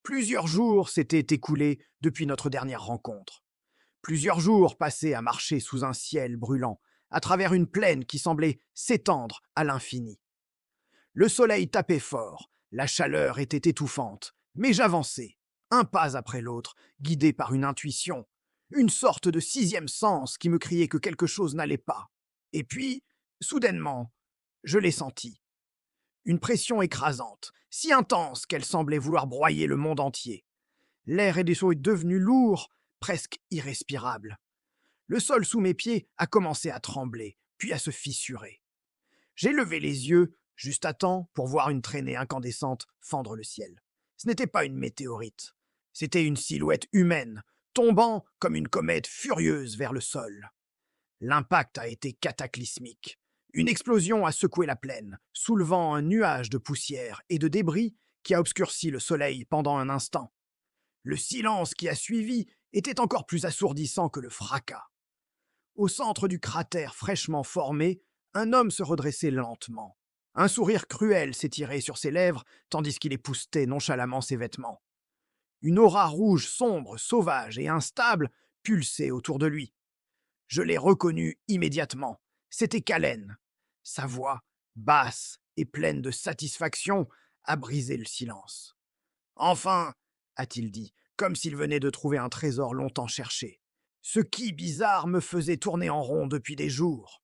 Plusieurs jours s'étaient écoulés depuis notre dernière rencontre. Plusieurs jours passés à marcher sous un ciel brûlant, à travers une plaine qui semblait s'étendre à l'infini. Le soleil tapait fort, la chaleur était étouffante, mais j'avançais, un pas après l'autre, guidé par une intuition, une sorte de sixième sens qui me criait que quelque chose n'allait pas. Et puis, soudainement, je l'ai senti. Une pression écrasante, si intense qu'elle semblait vouloir broyer le monde entier. L'air est devenu lourd, presque irrespirable. Le sol sous mes pieds a commencé à trembler, puis à se fissurer. J'ai levé les yeux, juste à temps pour voir une traînée incandescente fendre le ciel. Ce n'était pas une météorite, c'était une silhouette humaine, tombant comme une comète furieuse vers le sol. L'impact a été cataclysmique. Une explosion a secoué la plaine, soulevant un nuage de poussière et de débris qui a obscurci le soleil pendant un instant. Le silence qui a suivi était encore plus assourdissant que le fracas. Au centre du cratère fraîchement formé, un homme se redressait lentement. Un sourire cruel s'étirait sur ses lèvres tandis qu'il époussetait nonchalamment ses vêtements. Une aura rouge sombre, sauvage et instable pulsait autour de lui. Je l'ai reconnu immédiatement. C'était Kalen. Sa voix, basse et pleine de satisfaction, a brisé le silence. Enfin, a-t-il dit, comme s'il venait de trouver un trésor longtemps cherché. Ce qui, bizarre, me faisait tourner en rond depuis des jours.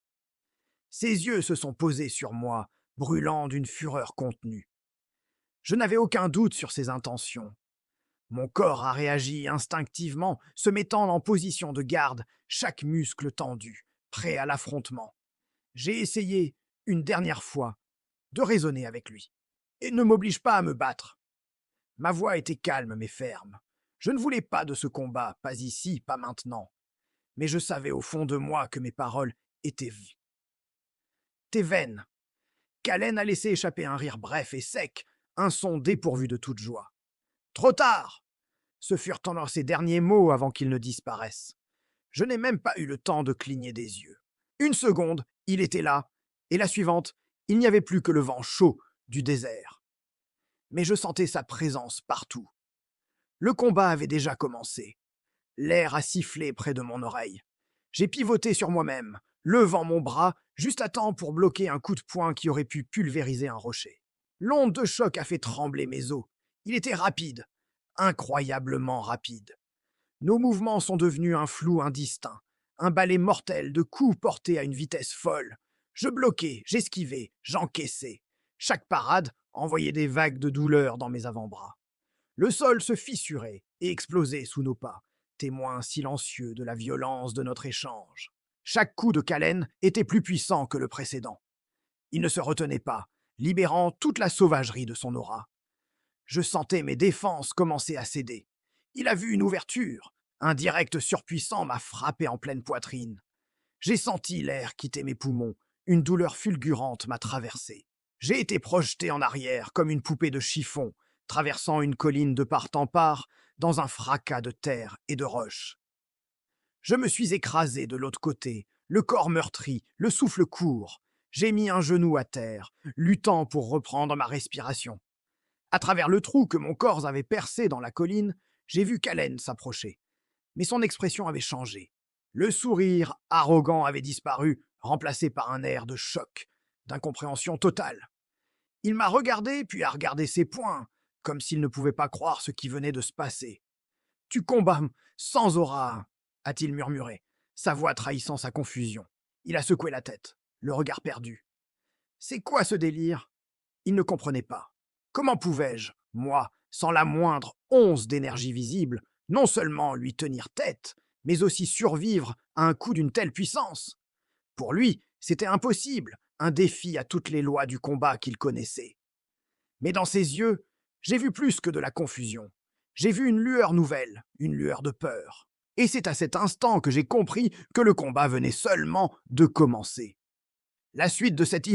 Ses yeux se sont posés sur moi, brûlant d'une fureur contenue. Je n'avais aucun doute sur ses intentions. Mon corps a réagi instinctivement, se mettant en position de garde, chaque muscle tendu, prêt à l'affrontement. J'ai essayé, une dernière fois, de raisonner avec lui. Et ne m'oblige pas à me battre. Ma voix était calme mais ferme. Je ne voulais pas de ce combat, pas ici, pas maintenant. Mais je savais au fond de moi que mes paroles étaient vaines. Kalen a laissé échapper un rire bref et sec, un son dépourvu de toute joie. Trop tard! Ce furent alors ses derniers mots avant qu'ils ne disparaissent. Je n'ai même pas eu le temps de cligner des yeux. Une seconde, il était là, et la suivante, il n'y avait plus que le vent chaud du désert. Mais je sentais sa présence partout. Le combat avait déjà commencé. L'air a sifflé près de mon oreille. J'ai pivoté sur moi-même, levant mon bras juste à temps pour bloquer un coup de poing qui aurait pu pulvériser un rocher. L'onde de choc a fait trembler mes os. Il était rapide, incroyablement rapide. Nos mouvements sont devenus un flou indistinct, un balai mortel de coups portés à une vitesse folle. Je bloquais, j'esquivais, j'encaissais. Chaque parade envoyait des vagues de douleur dans mes avant-bras. Le sol se fissurait et explosait sous nos pas, témoin silencieux de la violence de notre échange. Chaque coup de Kalen était plus puissant que le précédent. Il ne se retenait pas, libérant toute la sauvagerie de son aura. Je sentais mes défenses commencer à céder. Il a vu une ouverture. Un direct surpuissant m'a frappé en pleine poitrine. J'ai senti l'air quitter mes poumons. Une douleur fulgurante m'a traversé. J'ai été projeté en arrière comme une poupée de chiffon, traversant une colline de part en part, dans un fracas de terre et de roches. Je me suis écrasé de l'autre côté, le corps meurtri, le souffle court. J'ai mis un genou à terre, luttant pour reprendre ma respiration. À travers le trou que mon corps avait percé dans la colline, j'ai vu Kalen s'approcher. Mais son expression avait changé. Le sourire arrogant avait disparu, remplacé par un air de choc, d'incompréhension totale. Il m'a regardé, puis a regardé ses poings, comme s'il ne pouvait pas croire ce qui venait de se passer. Tu combats sans aura, a-t-il murmuré, sa voix trahissant sa confusion. Il a secoué la tête, le regard perdu. C'est quoi ce délire? Il ne comprenait pas. Comment pouvais-je, moi, sans la moindre once d'énergie visible, non seulement lui tenir tête, mais aussi survivre à un coup d'une telle puissance? Pour lui, c'était impossible, un défi à toutes les lois du combat qu'il connaissait. Mais dans ses yeux, j'ai vu plus que de la confusion. J'ai vu une lueur nouvelle, une lueur de peur. Et c'est à cet instant que j'ai compris que le combat venait seulement de commencer. La suite de cette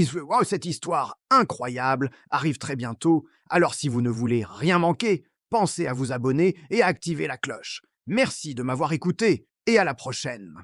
histoire incroyable arrive très bientôt, alors si vous ne voulez rien manquer, pensez à vous abonner et à activer la cloche. Merci de m'avoir écouté et à la prochaine.